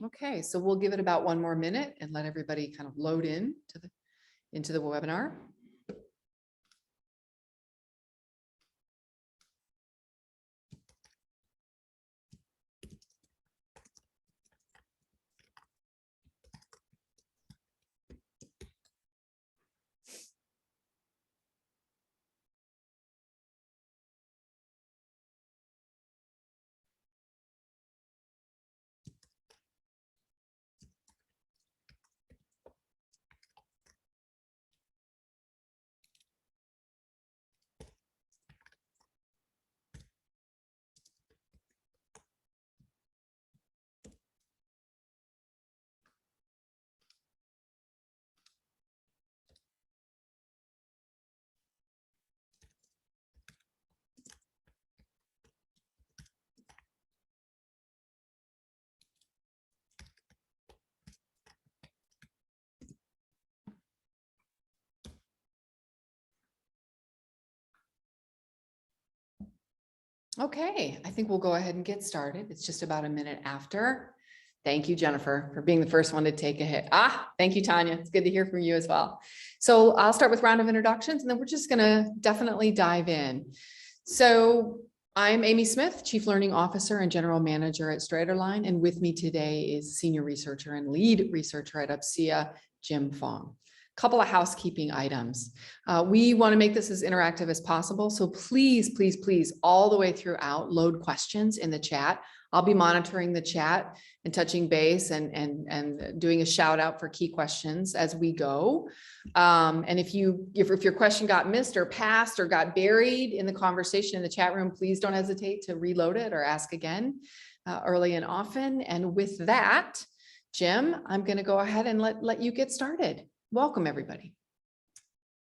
Okay, so we'll give it about 1 more minute and let everybody kind of load in into the webinar. Okay, I think we'll go ahead and get started. It's just about a minute after. Thank you, Jennifer, for being the first one to take a hit. Thank you, Tanya. It's good to hear from you as well. So I'll start with round of introductions, and then we're just going to definitely dive in. So I'm Amy Smith, Chief Learning Officer and General Manager at Straighterline, and with me today is Senior Researcher and Lead Researcher at UPSIA, Jim Fong. Couple of housekeeping items. We want to make this as interactive as possible. So please, please, please, all the way throughout, load questions in the chat. I'll be monitoring the chat and touching base and doing a shout out for key questions as we go. And if your question got missed or passed or got buried in the conversation in the chat room, please don't hesitate to reload it or ask again early and often. And with that, Jim, I'm going to go ahead and let you get started. Welcome, everybody.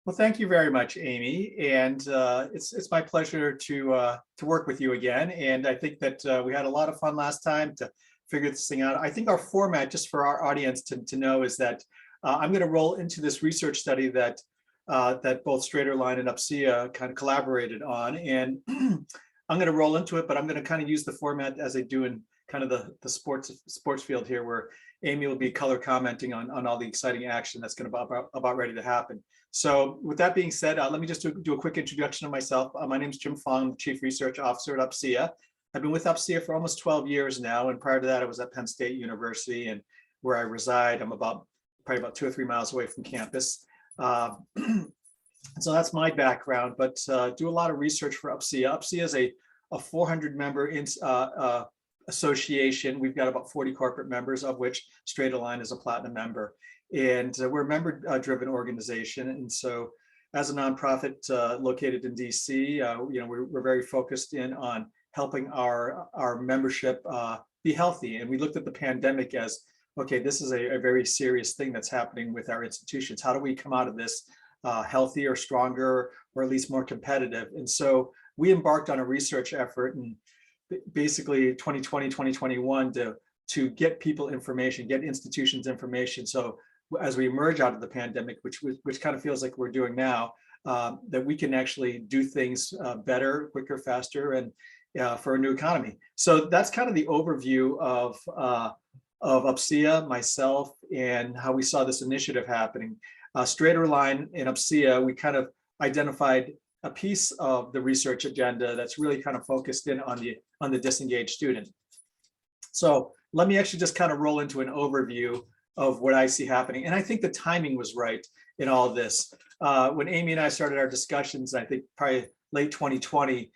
Well, thank you very much, Amy. And it's my pleasure to work with you again. And I think that we had a lot of fun last time to figure this thing out. I think our format, just for our audience to know, is that I'm going to roll into this research study that both Straighterline and UPSIA kind of collaborated on. And I'm going to roll into it, but I'm going to kind of use the format as I do in kind of the sports field here, where Amy will be color commenting on all the exciting action that's going to be about ready to happen. So with that being said, let me just do a quick introduction of myself. My name is Jim Fong, the Chief Research Officer at UPSIA. I've been with UPSIA for almost 12 years now, and prior to that, I was at Penn State University, and where I reside, I'm probably about 2 or 3 miles away from campus. So that's my background, but do a lot of research for UPSIA. UPSIA is a 400-member association. We've got about 40 corporate members, of which Straighterline is a platinum member. And we're a member-driven organization. And so as a nonprofit located in DC, we're very focused in on helping our membership be healthy. And we looked at the pandemic as, okay, this is a very serious thing that's happening with our institutions. How do we come out of this healthier, stronger, or at least more competitive? And so we embarked on a research effort in basically 2020, 2021 to get people information, get institutions information. So as we emerge out of the pandemic, which kind of feels like we're doing now, that we can actually do things better, quicker, faster, and for a new economy. So that's kind of the overview of UPSIA, myself, and how we saw this initiative happening. Straighterline and UPSIA, we kind of identified a piece of the research agenda that's really kind of focused in on the disengaged student. So let me actually just kind of roll into an overview of what I see happening. And I think the timing was right in all of this. When Amy and I started our discussions, I think probably late 2020,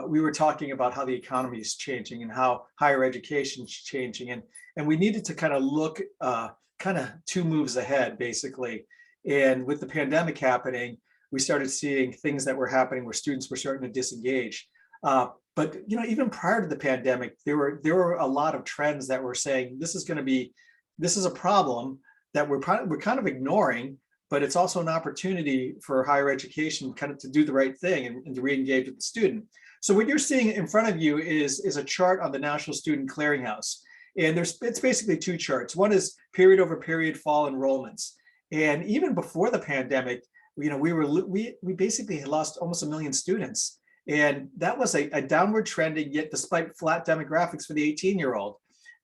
we were talking about how the economy is changing and how higher education is changing. And we needed to kind of look kind of 2 moves ahead, basically. And with the pandemic happening, we started seeing things that were happening where students were starting to disengage. But even prior to the pandemic, there were a lot of trends that were saying this is a problem that we're kind of ignoring, but it's also an opportunity for higher education kind of to do the right thing and to re-engage with the student. So what you're seeing in front of you is a chart on the National Student Clearinghouse. And it's basically 2 charts. One is period over period fall enrollments. And even before the pandemic, we basically had lost almost 1 million students. And that was a downward trending, yet despite flat demographics for the 18-year-old.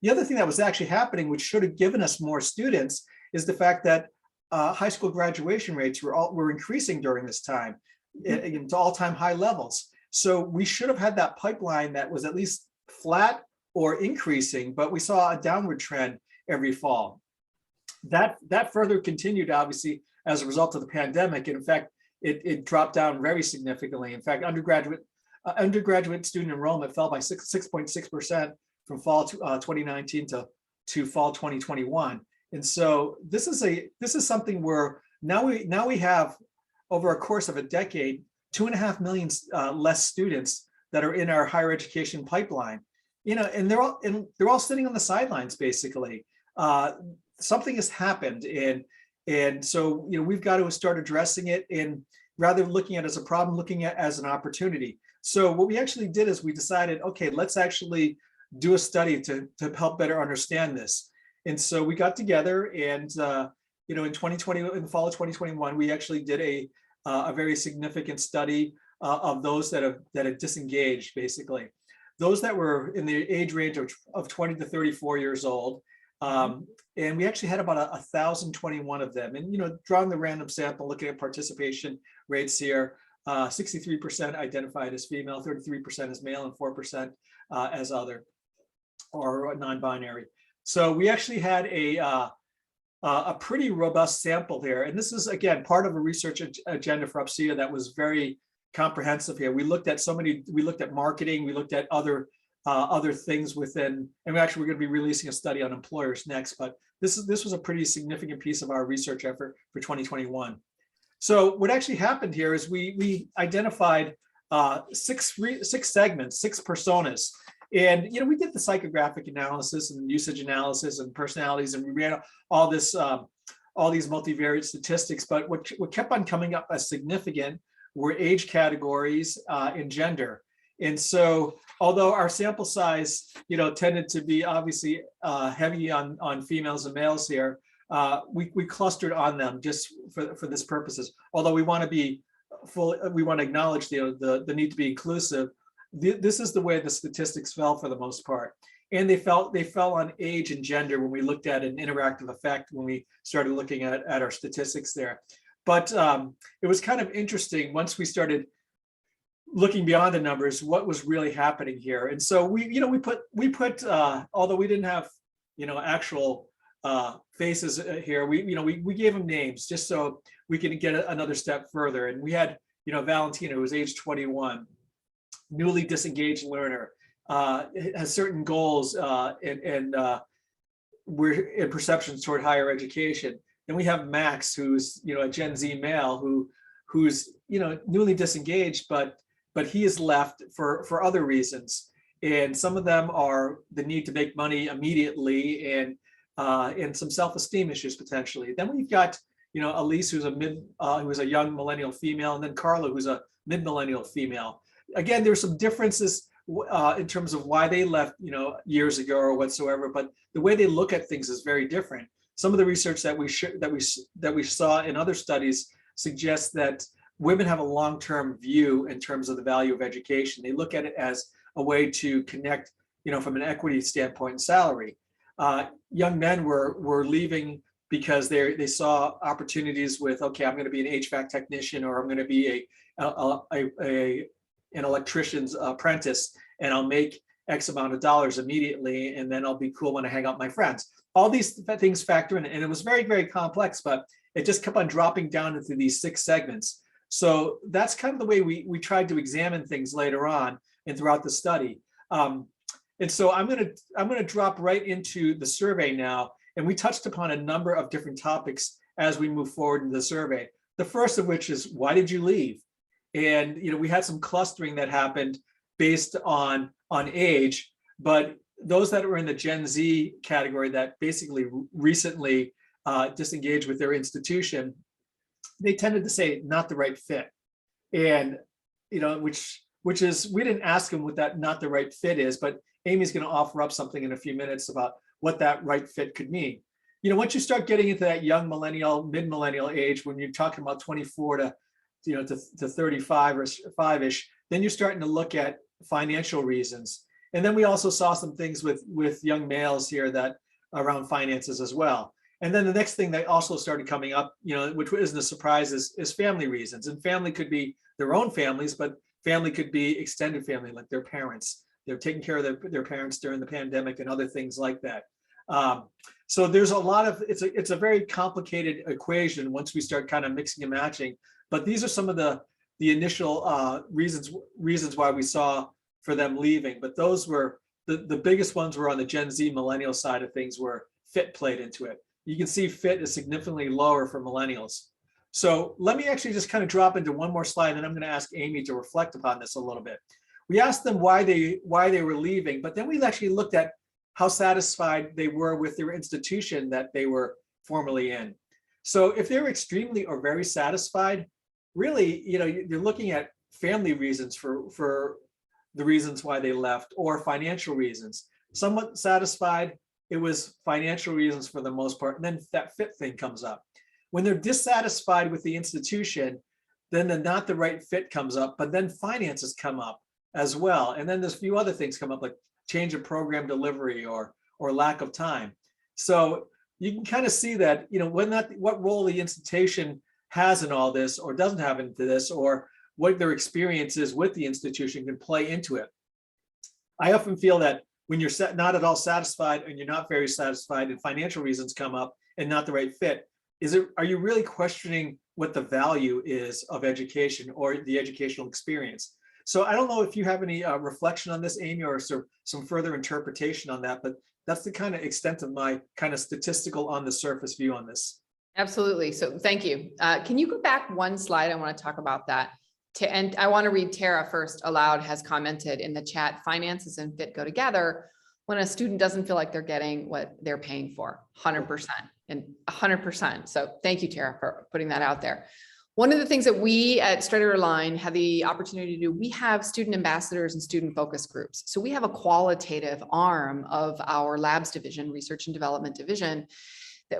The other thing that was actually happening, which should have given us more students, is the fact that high school graduation rates were increasing during this time to all-time high levels. So we should have had that pipeline that was at least flat or increasing, but we saw a downward trend every fall. That further continued, obviously, as a result of the pandemic. And in fact, it dropped down very significantly. In fact, undergraduate student enrollment fell by 6.6% from fall 2019 to fall 2021. And so this is something where now we have, over a course of a decade, 2.5 million less students that are in our higher education pipeline. And they're all sitting on the sidelines, basically. Something has happened, and so we've got to start addressing it, and rather than looking at it as a problem, looking at it as an opportunity. So what we actually did is we decided, okay, let's actually do a study to help better understand this. And so we got together, and in 2020, in the fall of 2021, we actually did a very significant study of those that have disengaged, basically. Those that were in the age range of 20 to 34 years old. And we actually had about 1,021 of them. And, drawing the random sample, looking at participation rates here, 63% identified as female, 33% as male, and 4% as other or non-binary. So we actually had a pretty robust sample here. And this is, again, part of a research agenda for UPSEA that was very comprehensive here. We looked at marketing, we looked at other things within, and we're going to be releasing a study on employers next, but this was a pretty significant piece of our research effort for 2021. So what actually happened here is we identified six segments, 6 personas. And we did the psychographic analysis and usage analysis and personalities, and we ran all these multivariate statistics. But what kept on coming up as significant were age categories and gender. And so, although our sample size, tended to be obviously heavy on females and males here, we clustered on them just for this purposes. Although we want to be we want to acknowledge the need to be inclusive. This is the way the statistics fell for the most part, and they fell on age and gender when we looked at an interactive effect when we started looking at our statistics there. But it was kind of interesting once we started looking beyond the numbers, what was really happening here. And so we put although we didn't have actual faces here, we gave them names just so we could get another step further. And we had Valentina, who was age 21, newly disengaged learner, has certain goals and we're in perceptions toward higher education. Then we have Max, who's a Gen Z male who's newly disengaged, but he is left for other reasons. And some of them are the need to make money immediately and some self-esteem issues potentially. Then we've got Elise, who's a young millennial female, and then Carla, who's a mid-millennial female. Again, there's some differences in terms of why they left years ago or whatsoever, but the way they look at things is very different. Some of the research that we saw in other studies suggests that women have a long-term view in terms of the value of education. They look at it as a way to connect, from an equity standpoint and salary. Young men were leaving because they saw opportunities with, okay, I'm going to be an HVAC technician, or I'm going to be an electrician's apprentice, and I'll make X amount of dollars immediately, and then I'll be cool when I hang out with my friends. All these things factor in, and it was very, very complex, but it just kept on dropping down into these 6 segments. So that's kind of the way we tried to examine things later on and throughout the study. And so I'm gonna drop right into the survey now, and we touched upon a number of different topics as we move forward in the survey. The first of which is, why did you leave? And we had some clustering that happened based on age, but those that were in the Gen Z category that basically recently disengaged with their institution, they tended to say not the right fit. And which is, we didn't ask them what that not the right fit is, but Amy's going to offer up something in a few minutes about what that right fit could mean. Once you start getting into that young millennial, mid-millennial age, when you're talking about 24 to 35 or 5-ish, then you're starting to look at financial reasons. And then we also saw some things with young males here that around finances as well. And then the next thing that also started coming up, which isn't a surprise, is family reasons. And family could be their own families, but family could be extended family, like their parents. They're taking care of their parents during the pandemic and other things like that. So there's a lot of, it's a very complicated equation once we start kind of mixing and matching. But these are some of the initial reasons why we saw for them leaving. But those were the biggest ones were on the Gen Z millennial side of things, where fit played into it. You can see fit is significantly lower for millennials. So let me actually just kind of drop into one more slide, and I'm going to ask Amy to reflect upon this a little bit. We asked them why they were leaving, but then we actually looked at how satisfied they were with their institution that they were formerly in. So if they're extremely or very satisfied, really, you're looking at family reasons for the reasons why they left, or financial reasons. Somewhat satisfied, it was financial reasons for the most part, and then that fit thing comes up. When they're dissatisfied with the institution, then the not the right fit comes up, but then finances come up as well. And then there's a few other things come up, like change of program delivery or lack of time. So you can kind of see that, what role the institution has in all this or doesn't have into this, or what their experience is with the institution can play into it. I often feel that when you're not at all satisfied and you're not very satisfied and financial reasons come up and not the right fit, are you really questioning what the value is of education or the educational experience? So I don't know if you have any reflection on this, Amy, or some further interpretation on that, but that's the kind of extent of my kind of statistical on the surface view on this. Absolutely. So thank you. Can you go back one slide? I want to talk about that. And I want to read Tara first aloud has commented in the chat, finances and fit go together when a student doesn't feel like they're getting what they're paying for, 100% and 100%. So thank you, Tara, for putting that out there. One of the things that we at StraighterLine have the opportunity to do, we have student ambassadors and student focus groups. So we have a qualitative arm of our labs division, research and development division.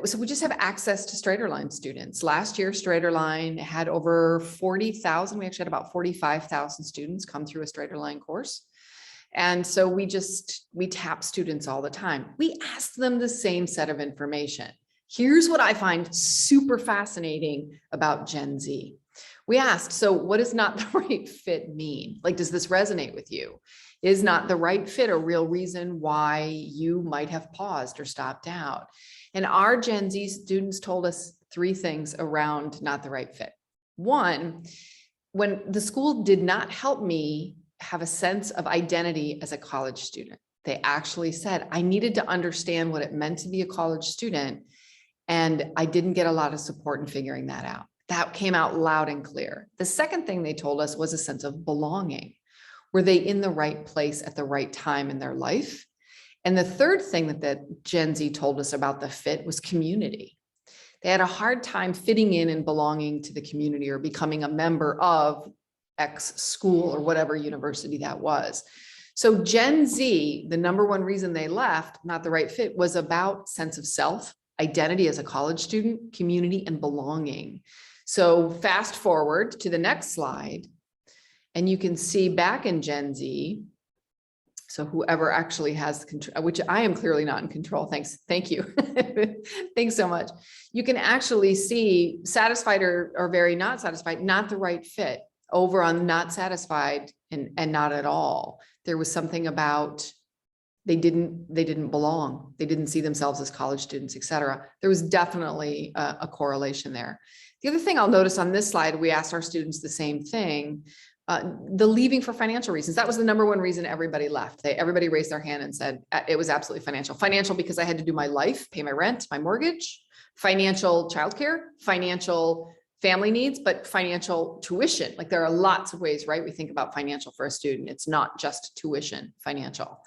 So we just have access to StraighterLine students. Last year, StraighterLine had over 40,000. We actually had about 45,000 students come through a StraighterLine course. And so we tap students all the time. We ask them the same set of information. Here's what I find super fascinating about Gen Z. We asked, so what does not the right fit mean? Like, does this resonate with you? Is not the right fit a real reason why you might have paused or stopped out? And our Gen Z students told us 3 things around not the right fit. One, when the school did not help me have a sense of identity as a college student, they actually said, I needed to understand what it meant to be a college student. And I didn't get a lot of support in figuring that out. That came out loud and clear. The second thing they told us was a sense of belonging. Were they in the right place at the right time in their life? And the third thing that Gen Z told us about the fit was community. They had a hard time fitting in and belonging to the community or becoming a member of X school or whatever university that was. So Gen Z, the number one reason they left, not the right fit, was about sense of self, identity as a college student, community, and belonging. So fast forward to the next slide, and you can see back in Gen Z, so whoever actually has control, which I am clearly not in control. Thank you. Thanks so much. You can actually see satisfied or very not satisfied, not the right fit, over on not satisfied and not at all. There was something about they didn't belong. They didn't see themselves as college students, et cetera. There was definitely a correlation there. The other thing I'll notice on this slide, we asked our students the same thing. The leaving for financial reasons. That was the number one reason everybody left. Everybody raised their hand and said it was absolutely financial. Financial because I had to do my life, pay my rent, my mortgage, financial childcare, financial family needs, but financial tuition. Like there are lots of ways, right? We think about financial for a student. It's not just tuition, financial.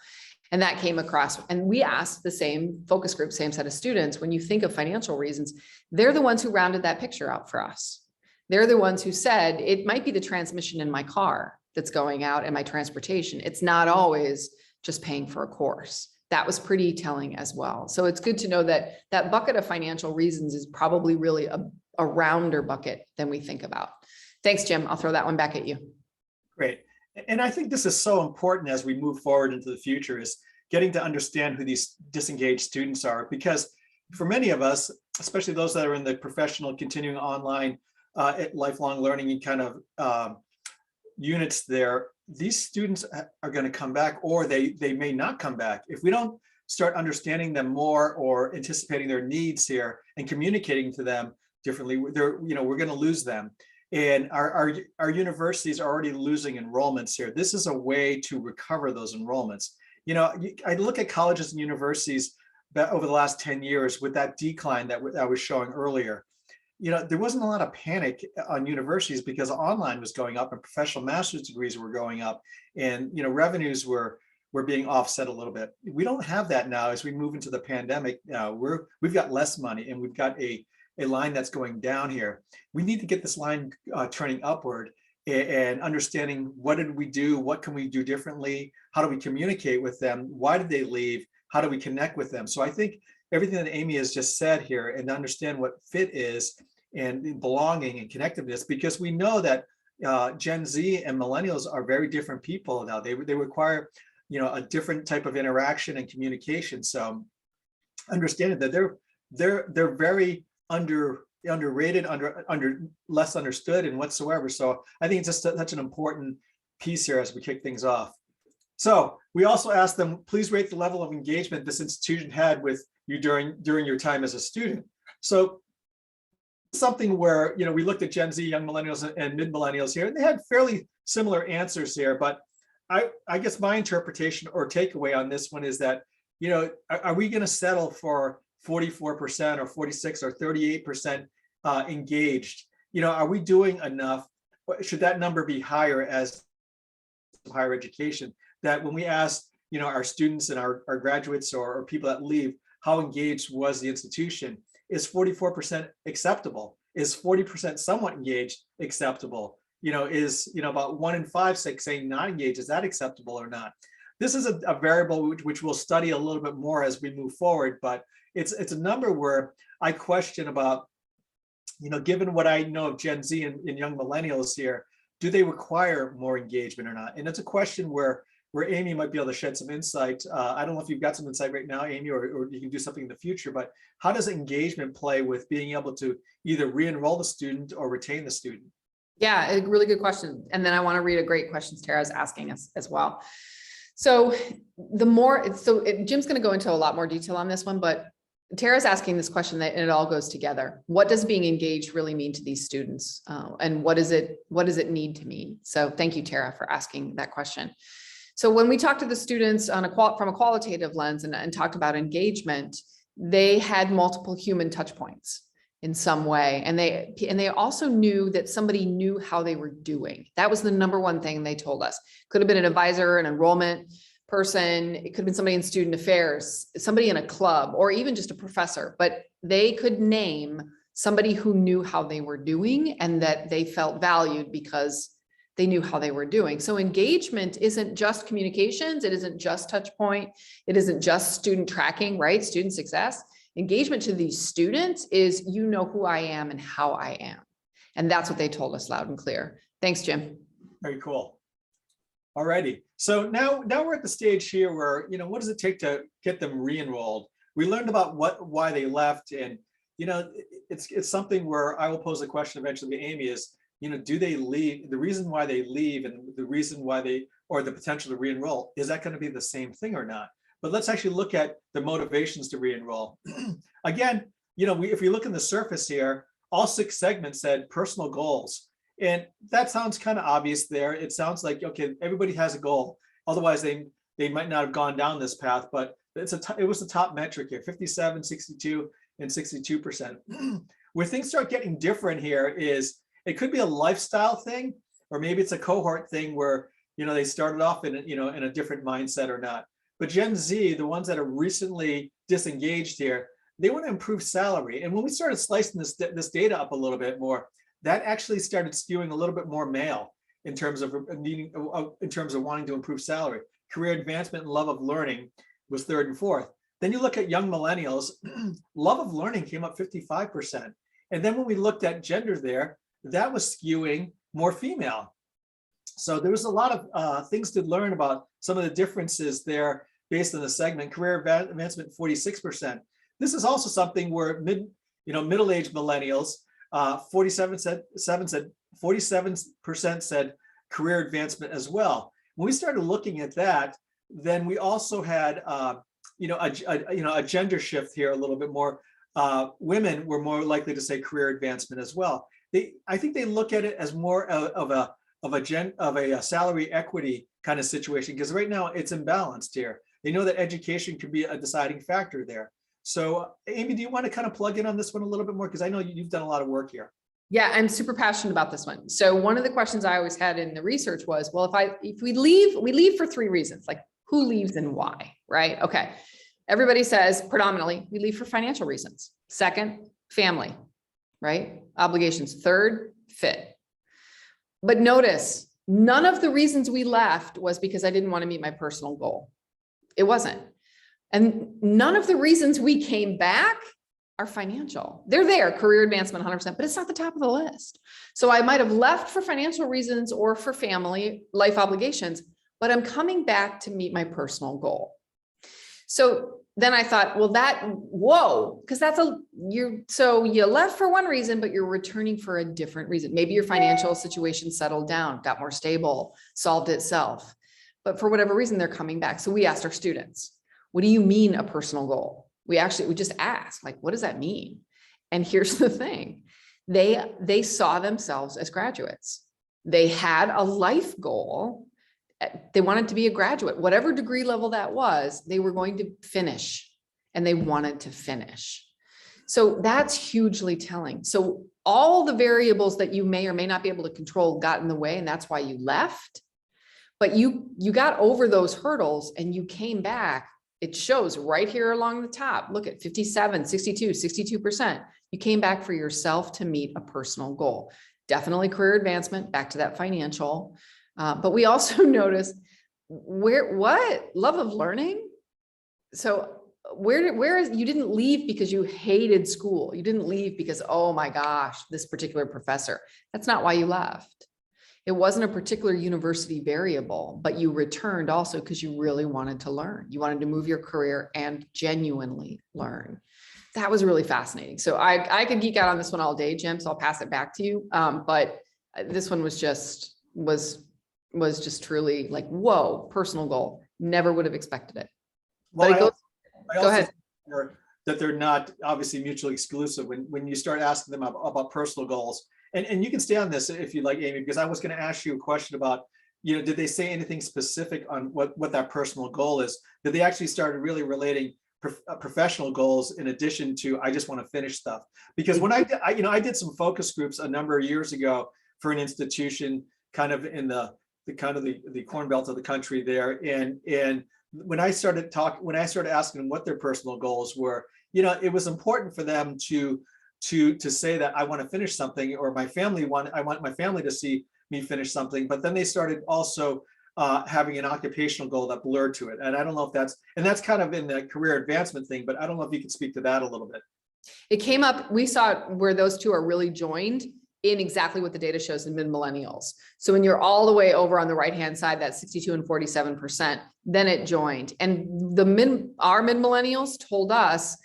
And that came across, and we asked the same focus group, same set of students, when you think of financial reasons, they're the ones who rounded that picture out for us. They're the ones who said, it might be the transmission in my car that's going out and my transportation. It's not always just paying for a course. That was pretty telling as well. So it's good to know that that bucket of financial reasons is probably really a rounder bucket than we think about. Thanks, Jim. I'll throw that one back at you. Great. And I think this is so important as we move forward into the future, is getting to understand who these disengaged students are, because for many of us, especially those that are in the professional continuing online lifelong learning kind of units there, these students are going to come back, or they may not come back. If we don't start understanding them more or anticipating their needs here and communicating to them differently, we're going to lose them. And our universities are already losing enrollments here. This is a way to recover those enrollments. I look at colleges and universities over the last 10 years with that decline that I was showing earlier. There wasn't a lot of panic on universities because online was going up and professional master's degrees were going up, and revenues were being offset a little bit. We don't have that now as we move into the pandemic. We've got less money, and we've got a line that's going down here. We need to get this line turning upward and understanding, what did we do? What can we do differently? How do we communicate with them? Why did they leave? How do we connect with them? So I think everything that Amy has just said here, and understand what fit is and belonging and connectiveness, because we know that Gen Z and millennials are very different people now. They require a different type of interaction and communication. So understanding that they're very underrated, less understood and whatsoever. So I think it's just such an important piece here as we kick things off. So we also asked them, please rate the level of engagement this institution had with you during your time as a student. So something where we looked at Gen Z, young millennials, and mid millennials here, and they had fairly similar answers here. But I guess my interpretation or takeaway on this one is that are we going to settle for 44% or 46 or 38% engaged? Are we doing enough? Should that number be higher as higher education? That when we ask our students and our graduates or people that leave, how engaged was the institution? Is 44% acceptable? Is 40% somewhat engaged acceptable? Is about 1 in 5, 6 saying not engaged, is that acceptable or not? This is a variable which we'll study a little bit more as we move forward, but it's a number where I question about, given what I know of Gen Z and young millennials here, do they require more engagement or not? And it's a question where Amy might be able to shed some insight. I don't know if you've got some insight right now, Amy, or you can do something in the future, but how does engagement play with being able to either re-enroll the student or retain the student? Yeah, a really good question. And then I want to read a great question Tara's asking us as well. So Jim's going to go into a lot more detail on this one, but Tara's asking this question and it all goes together. What does being engaged really mean to these students? And what does it need to mean? So thank you, Tara, for asking that question. So when we talked to the students from a qualitative lens and talked about engagement, they had multiple human touch points in some way. And they also knew that somebody knew how they were doing. That was the number one thing they told us. Could have been an advisor, an enrollment person. It could have been somebody in student affairs, somebody in a club, or even just a professor, but they could name somebody who knew how they were doing and that they felt valued because they knew how they were doing. So engagement isn't just communications. It isn't just touch point. It isn't just student tracking, right? Student success. Engagement to these students is, who I am and how I am. And that's what they told us loud and clear. Thanks, Jim. Very cool. All righty. So now we're at the stage here where, what does it take to get them re-enrolled? We learned about why they left. And, it's something where I will pose a question eventually to Amy is, do they leave? The reason why they leave and the reason why or the potential to re-enroll, is that going to be the same thing or not? But let's actually look at the motivations to re-enroll. Again, if we look in the surface here, all 6 segments said personal goals. And that sounds kind of obvious there. It sounds like, okay, everybody has a goal. Otherwise, they might not have gone down this path, but it was the top metric here, 57, 62, and 62%. Where things start getting different here is, it could be a lifestyle thing, or maybe it's a cohort thing where, they started off in a different mindset or not. But Gen Z, the ones that are recently disengaged here, they want to improve salary. And when we started slicing this data up a little bit more, that actually started skewing a little bit more male in terms of wanting to improve salary. Career advancement and love of learning was 3rd and 4th. Then you look at young millennials, love of learning came up 55%. And then when we looked at gender there, that was skewing more female. So there was a lot of things to learn about some of the differences there based on the segment. Career advancement, 46%. This is also something where middle-aged millennials, 47% said career advancement as well. When we started looking at that, then we also had a gender shift here a little bit more. Women were more likely to say career advancement as well. I think they look at it as more of a salary equity kind of situation, because right now it's imbalanced here. They know that education could be a deciding factor there. So Amy, do you want to kind of plug in on this one a little bit more? Because I know you've done a lot of work here. Yeah, I'm super passionate about this one. So one of the questions I always had in the research was, well, if we leave for 3 reasons, like who leaves and why, right? Okay. Everybody says predominantly we leave for financial reasons. Second, family, right? Obligations. Third, fit. But notice, none of the reasons we left was because I didn't want to meet my personal goal. It wasn't. And none of the reasons we came back are financial. They're there, career advancement, 100%, but it's not the top of the list. So I might have left for financial reasons or for family, life obligations, but I'm coming back to meet my personal goal. So then I thought, well, because so you left for one reason, but you're returning for a different reason. Maybe your financial situation settled down, got more stable, solved itself, but for whatever reason, they're coming back. So we asked our students, what do you mean a personal goal? We just asked, like, what does that mean? And here's the thing. They saw themselves as graduates. They had a life goal. They wanted to be a graduate, whatever degree level that was, they were going to finish, and they wanted to finish. So that's hugely telling. So all the variables that you may or may not be able to control got in the way, and that's why you left. But you got over those hurdles and you came back. It shows right here along the top. Look at 57, 62, 62%. You came back for yourself to meet a personal goal. Definitely career advancement, back to that financial. But we also noticed love of learning. So where is, you didn't leave because you hated school. You didn't leave because, oh my gosh, this particular professor. That's not why you left. It wasn't a particular university variable, but you returned also because you really wanted to learn. You wanted to move your career and genuinely learn. That was really fascinating. So I could geek out on this one all day, Jim, so I'll pass it back to you. But this one was just truly like, whoa, personal goal. Never would have expected it. Well, but go ahead. That they're not obviously mutually exclusive when you start asking them about personal goals. And you can stay on this if you like, Amy, because I was going to ask you a question about, did they say anything specific on what that personal goal is? Did they actually start really relating professional goals in addition to, I just want to finish stuff? Because when I did some focus groups a number of years ago for an institution kind of in the corn belt of the country there. And when I started asking them what their personal goals were, it was important for them to say that I want to finish something, or I want my family to see me finish something. But then they started also having an occupational goal that blurred to it. And I don't know if that's kind of in the career advancement thing, but I don't know if you could speak to that a little bit. It came up, we saw where those two are really joined in exactly what the data shows in mid-millennials. So when you're all the way over on the right-hand side, that 62 and 47%, then it joined. And our mid-millennials told us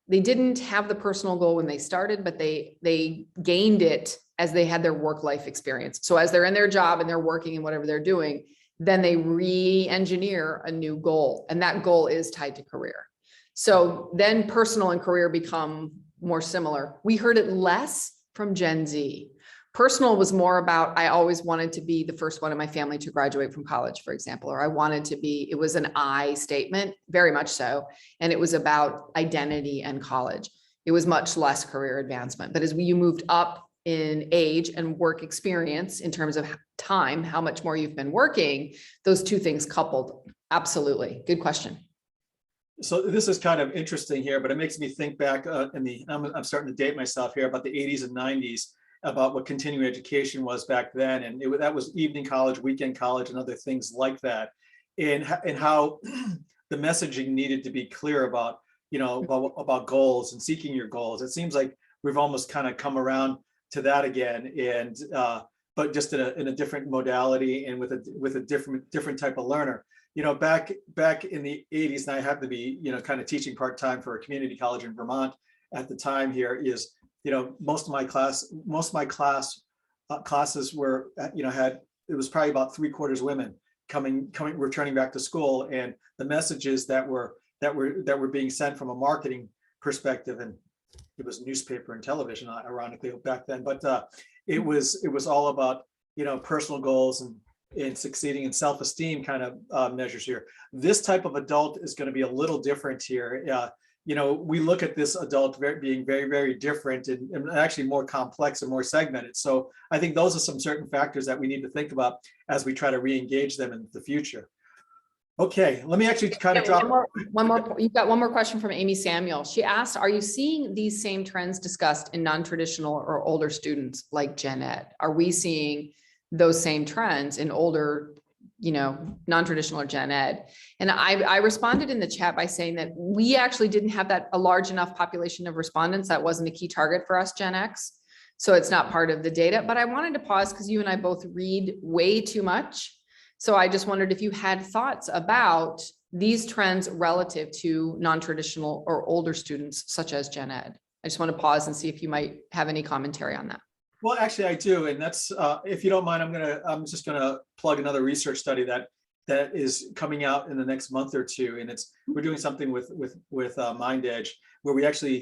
they didn't have the personal goal when they started, but they gained it as they had their work life experience. So as they're in their job and they're working and whatever they're doing, then they re-engineer a new goal. And that goal is tied to career. So then personal and career become more similar. We heard it less from Gen Z. Personal was more about, I always wanted to be the first one in my family to graduate from college, for example, or I wanted to be, it was an I statement, very much so. And it was about identity and college. It was much less career advancement. But as you moved up in age and work experience in terms of time, how much more you've been working, those two things coupled. Absolutely. Good question. So this is kind of interesting here, but it makes me think back I'm starting to date myself here, about the 80s and 90s, about what continuing education was back then. And that was evening college, weekend college, and other things like that. And how the messaging needed to be clear about, about goals and seeking your goals. It seems like we've almost kind of come around to that again. but just in a different modality and with a different type of learner. You know, back in the 80s, and I happened to be, you know, kind of teaching part-time for a community college in Vermont at the time here, is, you know, most of my classes were, you know, it was probably about 3/4 women returning back to school, and the messages that were being sent from a marketing perspective, and it was newspaper and television, ironically, back then, but it was all about, you know, personal goals and succeeding and self-esteem kind of measures here. This type of adult is going to be a little different here. You know, we look at this adult being very, very different and actually more complex and more segmented. So I think those are some certain factors that we need to think about as we try to re-engage them in the future. Okay, let me actually kind of drop. You've got one more question from Amy Samuel. She asked, are you seeing these same trends discussed in non-traditional or older students like Gen Ed? Are we seeing those same trends in older, you know, non-traditional or Gen Ed? And I responded in the chat by saying that we actually didn't have a large enough population of respondents. That wasn't a key target for us, Gen X. So it's not part of the data, but I wanted to pause because you and I both read way too much. So I just wondered if you had thoughts about these trends relative to non-traditional or older students, such as Gen Ed. I just want to pause and see if you might have any commentary on that. Well, actually, I do, and that's if you don't mind, I'm just gonna plug another research study that is coming out in the next month or two, and we're doing something with MindEdge, where we actually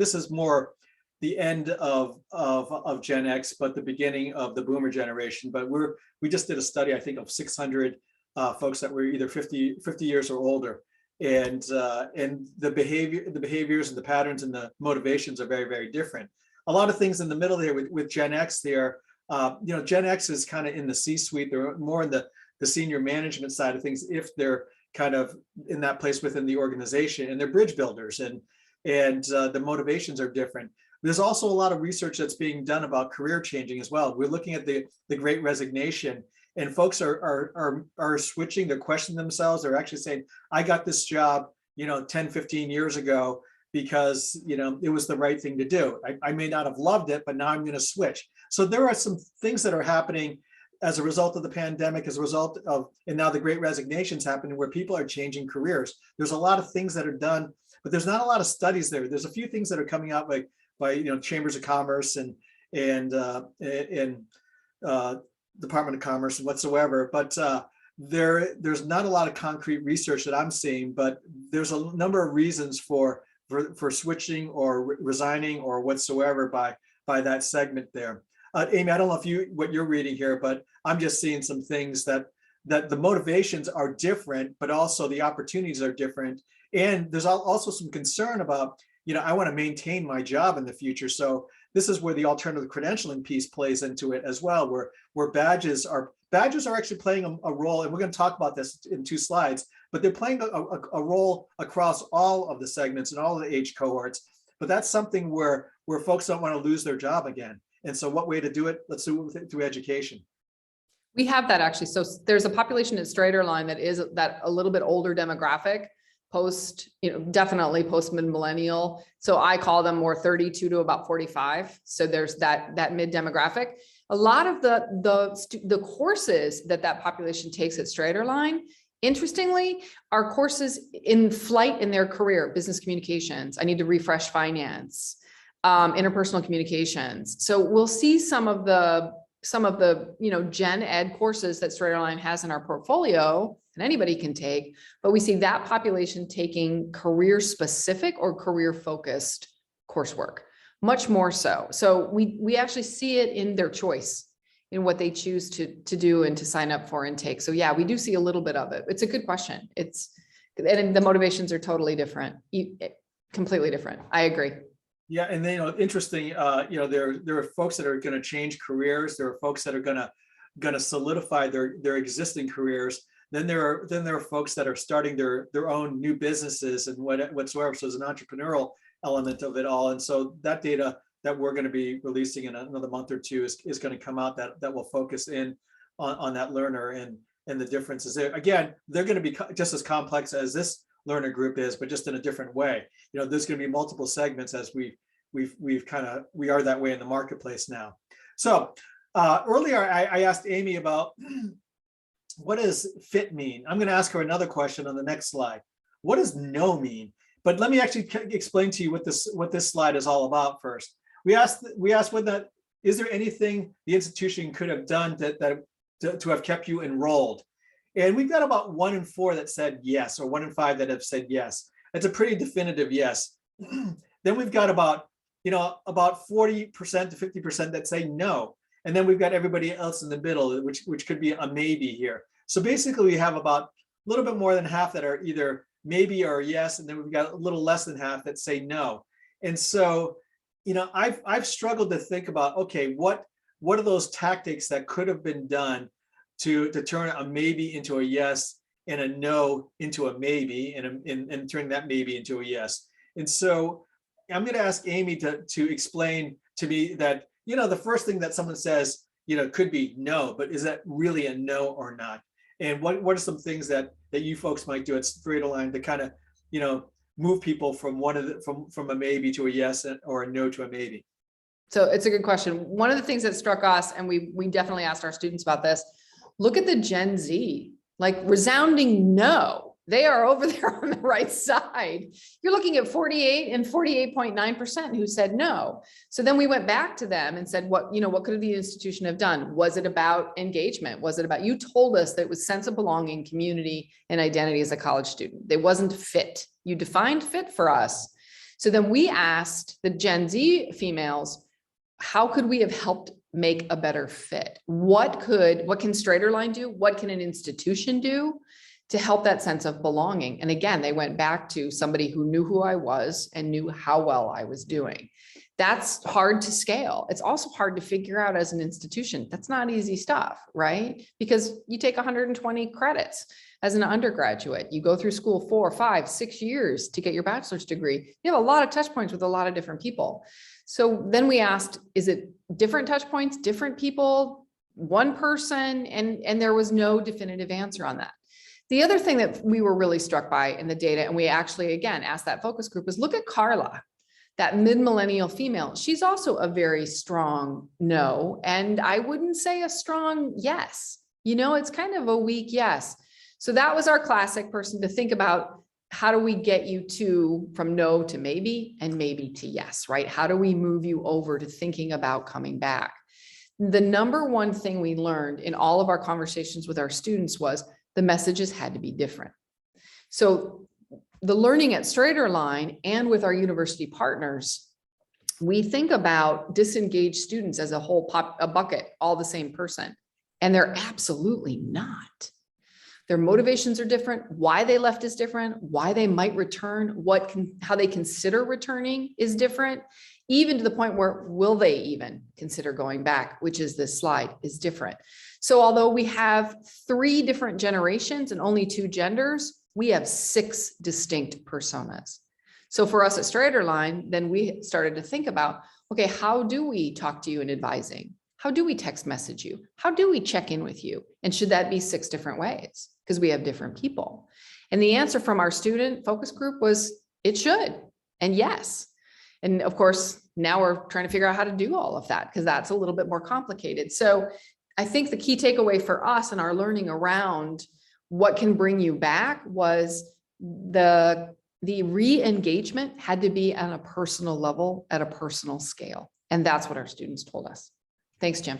this is more the end of Gen X, but the beginning of the Boomer generation. But we just did a study, I think, of 600 folks that were either 50 years or older, and the behaviors and the patterns and the motivations are very, very different. A lot of things in the middle there with Gen X there, you know, Gen X is kind of in the C-suite. They're more in the senior management side of things, if they're kind of in that place within the organization, and they're bridge builders, and the motivations are different. There's also a lot of research that's being done about career changing as well. We're looking at the Great Resignation, and folks are switching. They're questioning themselves. They're actually saying, I got this job, you know, 10, 15 years ago because, you know, it was the right thing to do. I may not have loved it, but now I'm going to switch. So there are some things that are happening as a result of the pandemic, as a result of, and now the Great Resignation's happening, where people are changing careers. There's a lot of things that are done, but there's not a lot of studies there. There's a few things that are coming out by you know, chambers of commerce and Department of Commerce and whatsoever, but there's not a lot of concrete research that I'm seeing. But there's a number of reasons for switching or resigning or whatsoever by that segment there. Amy, I don't know what you're reading here, but I'm just seeing some things that the motivations are different, but also the opportunities are different. And there's also some concern about, you know, I want to maintain my job in the future. So this is where the alternative credentialing piece plays into it as well, where badges are actually playing a role. And we're going to talk about this in 2 slides, but they're playing a role across all of the segments and all of the age cohorts. But that's something where folks don't want to lose their job again. And so what way to do it? Let's do it through education. We have that actually. So there's a population at Straighterline that is that a little bit older demographic, post, you know, definitely post mid-millennial. So I call them more 32 to about 45. So there's that mid demographic. A lot of the courses that population takes at Straighterline, interestingly, are courses in flight in their career: business communications. I need to refresh finance, interpersonal communications. So we'll see some of the you know, Gen Ed courses that Straighterline has in our portfolio, and anybody can take, but we see that population taking career specific or career focused coursework, much more so. So we actually see it in their choice, in what they choose to do and to sign up for and take. So yeah, we do see a little bit of it. It's a good question. And the motivations are totally different, completely different. I agree. Yeah, and then, you know, interesting. You know, there are folks that are going to change careers. There are folks that are going to solidify their existing careers. Then there are folks that are starting their own new businesses and whatsoever. So there's an entrepreneurial element of it all. And so that data that we're going to be releasing in another month or two is going to come out that will focus in on that learner and the differences there. Again, they're going to be just as complex as this learner group is, but just in a different way. You know, there's going to be multiple segments as we are that way in the marketplace now. So Earlier, I asked Amy about what does fit mean? I'm going to ask her another question on the next slide. What does no mean? But let me actually explain to you what this slide is all about first. We asked whether is there anything the institution could have done to have kept you enrolled? And we've got about 1 in 4 that said yes, or 1 in 5 that have said yes. That's a pretty definitive yes. Then we've got about 40% to 50% that say no. And then we've got everybody else in the middle, which could be a maybe here. So basically we have about a little bit more than half that are either maybe or yes, and then we've got a little less than half that say no. And so, I've struggled to think about, okay, what are those tactics that could have been done to turn a maybe into a yes and a no into a maybe, and turn that maybe into a yes. And so I'm going to ask Amy to explain to me that, the first thing that someone says, could be no, but is that really a no or not? And what are some things that you folks might do at Straight-Align to kind of, move people from from a maybe to a yes or a no to a maybe? So it's a good question. One of the things that struck us, and we definitely asked our students about this, look at the Gen Z, like resounding no. They are over there on the right side. You're looking at 48 and 48.9% who said no. So then we went back to them and said, what could the institution have done? Was it about engagement? Was it about, you told us that it was sense of belonging, community, and identity as a college student. It wasn't fit. You defined fit for us. So then we asked the Gen Z females, how could we have helped make a better fit? What can Straight-Align do? What can an institution do to help that sense of belonging? And again, they went back to somebody who knew who I was and knew how well I was doing. That's hard to scale. It's also hard to figure out as an institution. That's not easy stuff, right? Because you take 120 credits as an undergraduate. You go through school 4, 5, 6 years to get your bachelor's degree. You have a lot of touch points with a lot of different people. So then we asked, is it different touch points, different people, one person? And there was no definitive answer on that. The other thing that we were really struck by in the data, and we actually, again, asked that focus group, was look at Carla, that mid-millennial female. She's also a very strong no, and I wouldn't say a strong yes. It's kind of a weak yes. So that was our classic person to think about. How do we get you from no to maybe, and maybe to yes, right? How do we move you over to thinking about coming back? The number one thing we learned in all of our conversations with our students was the messages had to be different. So the learning at Straight-Align and with our university partners, we think about disengaged students as a whole a bucket, all the same person, and they're absolutely not. Their motivations are different. Why they left is different. Why they might return, how they consider returning is different, even to the point where will they even consider going back, which is this slide, is different. So although we have 3 different generations and only 2 genders, we have 6 distinct personas. So for us at Straight-Align, then we started to think about, okay, how do we talk to you in advising? How do we text message you? How do we check in with you? And should that be 6 different ways? Because we have different people. And the answer from our student focus group was, it should, and yes. And of course, now we're trying to figure out how to do all of that, because that's a little bit more complicated. So I think the key takeaway for us and our learning around what can bring you back was the re-engagement had to be on a personal level, at a personal scale. And that's what our students told us. Thanks, Jim.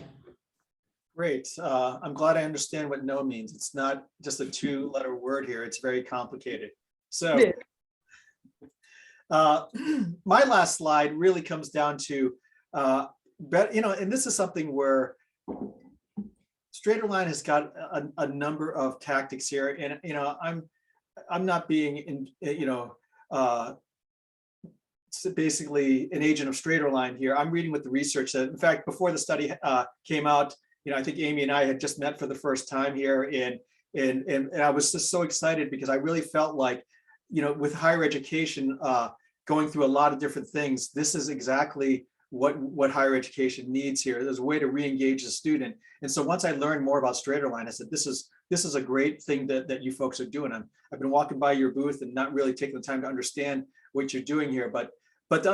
Great. I'm glad I understand what no means. It's not just a 2-letter word here. It's very complicated. So my last slide really comes down to, and this is something where Straight-Align has got a number of tactics here. And, I'm not being, basically an agent of Straight-Align here. I'm reading what the research said. In fact, before the study came out, I think Amy and I had just met for the first time here, and I was just so excited because I really felt like, with higher education going through a lot of different things, this is exactly what higher education needs here. There's a way to re-engage the student. And so once I learned more about Straight-Align, I said, this is a great thing that you folks are doing. I've been walking by your booth and not really taking the time to understand what you're doing here, but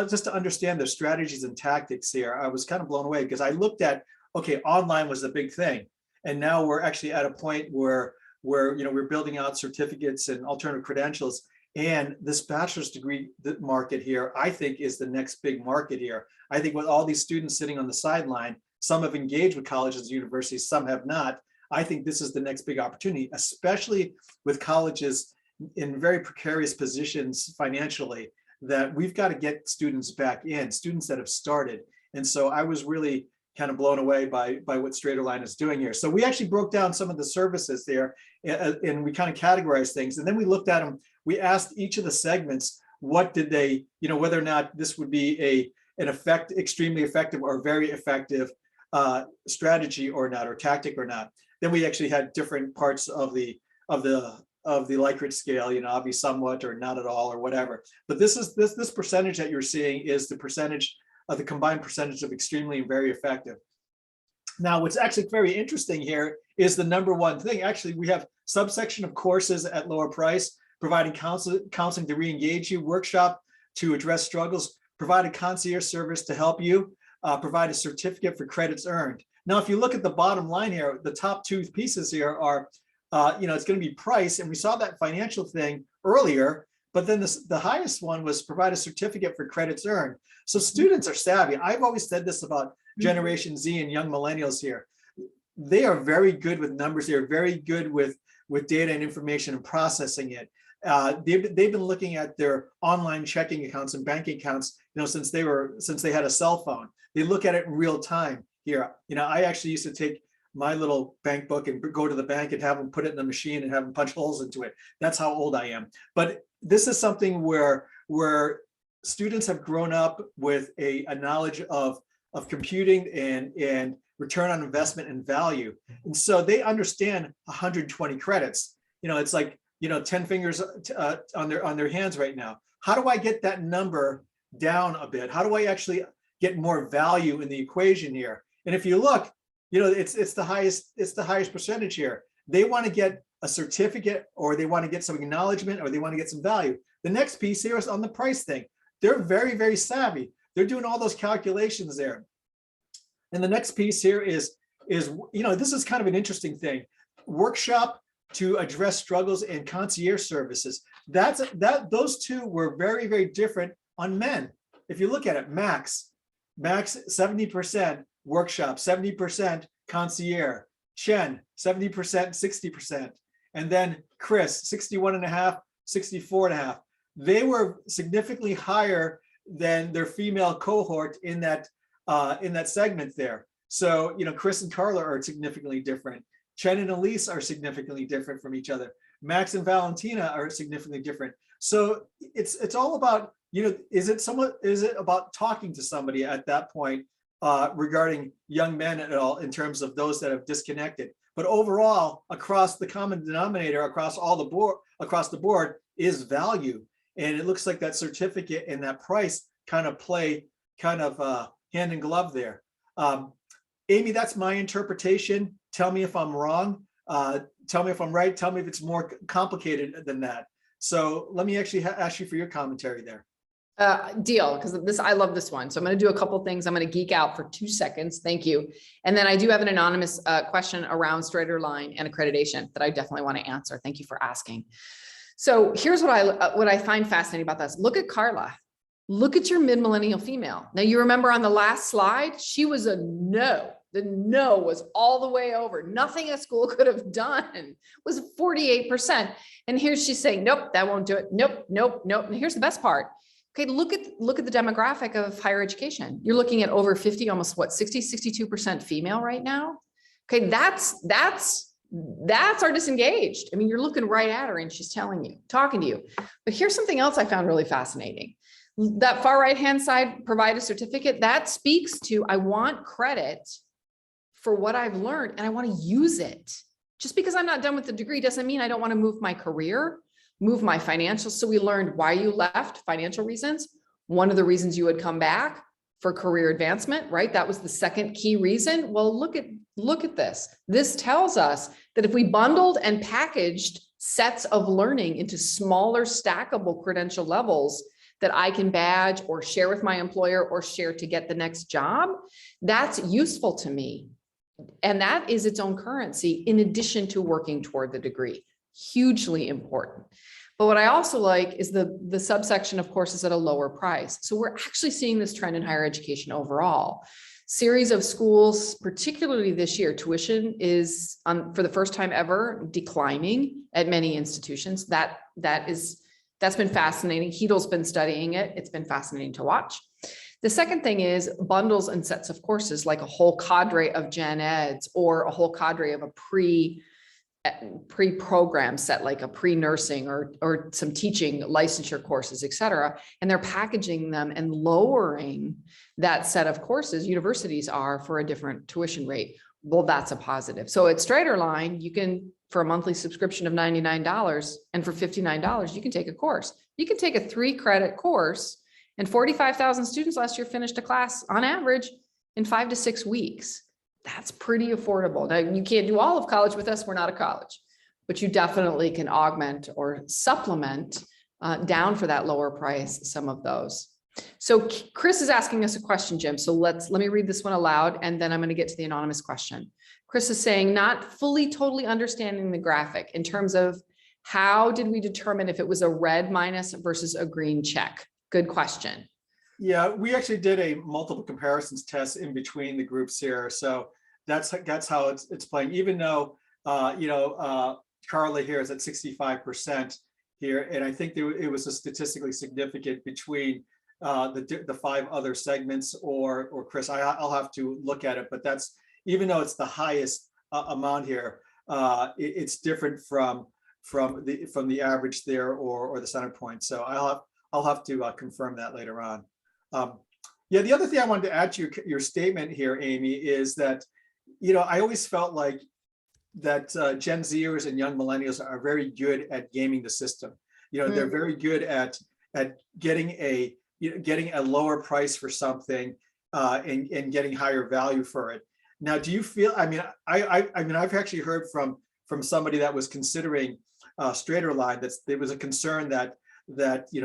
just to understand the strategies and tactics here, I was kind of blown away, because I looked at okay, online was the big thing. And now we're actually at a point where we're building out certificates and alternative credentials. And this bachelor's degree market here, I think, is the next big market here. I think with all these students sitting on the sideline, some have engaged with colleges and universities, some have not. I think this is the next big opportunity, especially with colleges in very precarious positions financially, that we've got to get students back in, students that have started. And so I was really kind of blown away by what Straighterline is doing here. So we actually broke down some of the services there, and we kind of categorized things. And then we looked at them. We asked each of the segments, what did they, whether or not this would be an extremely effective or very effective strategy or not, or tactic or not. Then we actually had different parts of the Likert scale, I'll be somewhat or not at all or whatever. But this percentage that you're seeing is the percentage of the combined percentage of extremely and very effective. Now, what's actually very interesting here is the number one thing. Actually, we have subsection of courses at lower price, providing counseling to re-engage you, workshop to address struggles, provide a concierge service to help you, provide a certificate for credits earned. Now, if you look at the bottom line here, the top two pieces here are, it's going to be price, and we saw that financial thing earlier, but then the highest one was provide a certificate for credits earned. So students are savvy. I've always said this about Generation Z and young millennials here. They are very good with numbers. They are very good with data and information and processing it. They've been looking at their online checking accounts and banking accounts, since they had a cell phone. They look at it in real time here. I actually used to take my little bank book and go to the bank and have them put it in the machine and have them punch holes into it. That's how old I am. But this is something where students have grown up with a knowledge of computing and return on investment and value. And so they understand 120 credits. It's like, 10 fingers on their hands right now. How do I get that number down a bit? How do I actually get more value in the equation here? And if you look, it's the highest percentage here. They want to get a certificate, or they want to get some acknowledgement, or they want to get some value. The next piece here is on the price thing. They're very, very savvy. They're doing all those calculations there. And the next piece here is this is kind of an interesting thing. Workshop to address struggles and concierge services. Those two were very, very different on men. If you look at it, Max 70%, workshop 70%, concierge. Chen 70%, 60%, and then Chris 61.5%, 64.5%. They were significantly higher than their female cohort in that segment there. So Chris and Carla are significantly different. Chen and Elise are significantly different from each other. Max and Valentina are significantly different. So it's all about, is it about talking to somebody at that point regarding young men at all, in terms of those that have disconnected. But overall, across the common denominator, across the board is value. And it looks like that certificate and that price kind of play hand in glove there. Amy, that's my interpretation. Tell me if I'm wrong. Tell me if I'm right. Tell me if it's more complicated than that. So let me actually ask you for your commentary there. Deal, because I love this one. So I'm going to do a couple things. I'm going to geek out for 2 seconds. Thank you. And then I do have an anonymous question around Straighterline and accreditation that I definitely want to answer. Thank you for asking. So here's what I find fascinating about this. Look at Carla. Look at your mid-millennial female. Now you remember on the last slide, she was a no. The no was all the way over. Nothing a school could have done was 48%. And here she's saying, nope, that won't do it. Nope, nope, nope. And here's the best part. Okay, look at the demographic of higher education. You're looking at over 50, almost 62% female right now. Okay, that's our disengaged. I mean, you're looking right at her and she's talking to you. But here's something else I found really fascinating. That far right-hand side, provide a certificate, that speaks to, I want credit for what I've learned and I want to use it. Just because I'm not done with the degree doesn't mean I don't want to move my career, move my financials. So we learned why you left, financial reasons. One of the reasons you would come back for career advancement, right? That was the second key reason. Well, look at this. This tells us that if we bundled and packaged sets of learning into smaller stackable credential levels that I can badge or share with my employer or share to get the next job, that's useful to me. And that is its own currency in addition to working toward the degree. Hugely important. But what I also like is the subsection of courses at a lower price. So we're actually seeing this trend in higher education overall. Series of schools, particularly this year, tuition is for the first time ever declining at many institutions. That's been fascinating. Heidel's been studying it. It's been fascinating to watch. The second thing is bundles and sets of courses, like a whole cadre of gen eds or a whole cadre of a pre-program set, like a pre-nursing or some teaching licensure courses, et cetera. And they're packaging them and lowering that set of courses. Universities are for a different tuition rate. Well, that's a positive. So at Straighterline, you can, for a monthly subscription of $99 and for $59, you can take a course. You can take a 3-credit course, and 45,000 students last year finished a class on average in 5 to 6 weeks. That's pretty affordable. Now, you can't do all of college with us. We're not a college, but you definitely can augment or supplement down for that lower price some of those. So Chris is asking us a question, Jim. So let me read this one aloud, and then I'm going to get to the anonymous question. Chris is saying, not fully totally understanding the graphic in terms of how did we determine if it was a red minus versus a green check? Good question. Yeah, we actually did a multiple comparisons test in between the groups here. So that's how it's playing, even though, Carla here is at 65% here. And I think it was a statistically significant between the 5 other segments or Chris, I'll have to look at it, but that's, even though it's the highest amount here, it's different from the average there or the center point. So I'll have to confirm that later on. Yeah, the other thing I wanted to add to your statement here, Amy, is that, I always felt like that Gen Zers and young millennials are very good at gaming the system. They're very good at getting a lower price for something and getting higher value for it. Now, do you feel? I mean, I've actually heard from somebody that was considering Straighterline that there was a concern that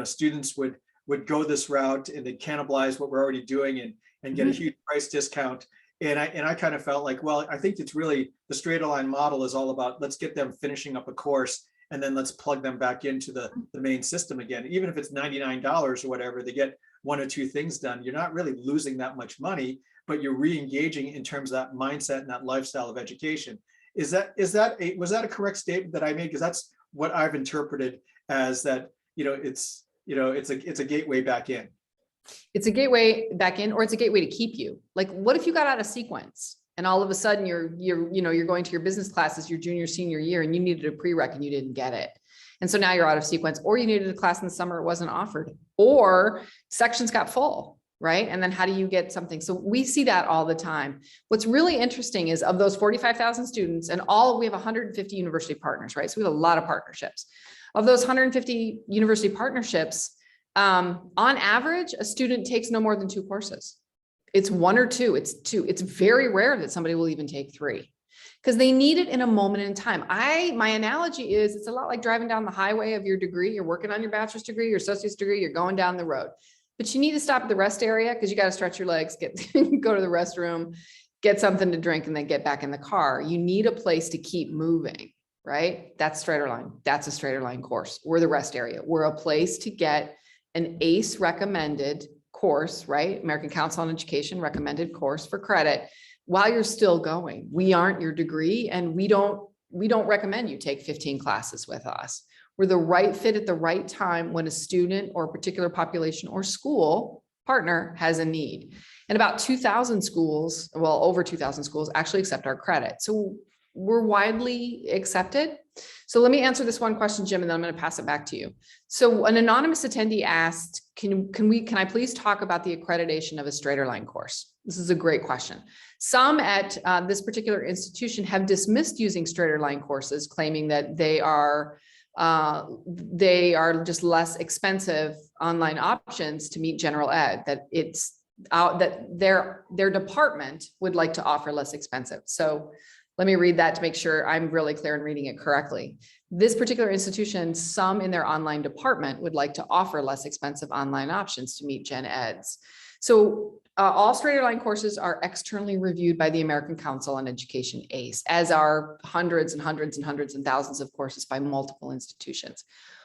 students would go this route and they cannibalize what we're already doing and get a huge price discount. And I kind of felt like, well, I think it's really the Straighterline model is all about, let's get them finishing up a course and then let's plug them back into the main system again. Even if it's $99 or whatever, they get 1 or 2 things done. You're not really losing that much money, but you're re-engaging in terms of that mindset and that lifestyle of education. Was that a correct statement that I made? Because that's what I've interpreted as that, it's a gateway back in. It's a gateway back in, or it's a gateway to keep you. Like, what if you got out of sequence and all of a sudden you're going to your business classes your junior, senior year, and you needed a prereq and you didn't get it. And so now you're out of sequence, or you needed a class in the summer, it wasn't offered, or sections got full, right? And then how do you get something? So we see that all the time. What's really interesting is of those 45,000 students and we have 150 university partners, right? So we have a lot of partnerships. Of those 150 university partnerships, on average, a student takes no more than 2 courses. It's 1 or 2, it's 2. It's very rare that somebody will even take 3 because they need it in a moment in time. My analogy is it's a lot like driving down the highway of your degree. You're working on your bachelor's degree, your associate's degree, you're going down the road, but you need to stop at the rest area because you got to stretch your legs, go to the restroom, get something to drink, and then get back in the car. You need a place to keep moving, right? That's Straighterline. That's a Straighterline course. We're the rest area. We're a place to get an ACE recommended course, right? American Council on Education recommended course for credit while you're still going. We aren't your degree, and we don't recommend you take 15 classes with us. We're the right fit at the right time when a student or a particular population or school partner has a need. And about 2,000 schools, well, over 2,000 schools actually accept our credit. So we're widely accepted. So let me answer this one question, Jim, and then I'm going to pass it back to you. So an anonymous attendee asked, can I please talk about the accreditation of a Straighterline course? This is a great question. Some at this particular institution have dismissed using Straighterline courses, claiming that they are just less expensive online options to meet general ed, that their department would like to offer less expensive. So let me read that to make sure I'm really clear in reading it correctly. This particular institution, some in their online department would like to offer less expensive online options to meet gen eds. So all straight line courses are externally reviewed by the American Council on Education, ACE, as are hundreds and hundreds and hundreds and thousands of courses by multiple institutions.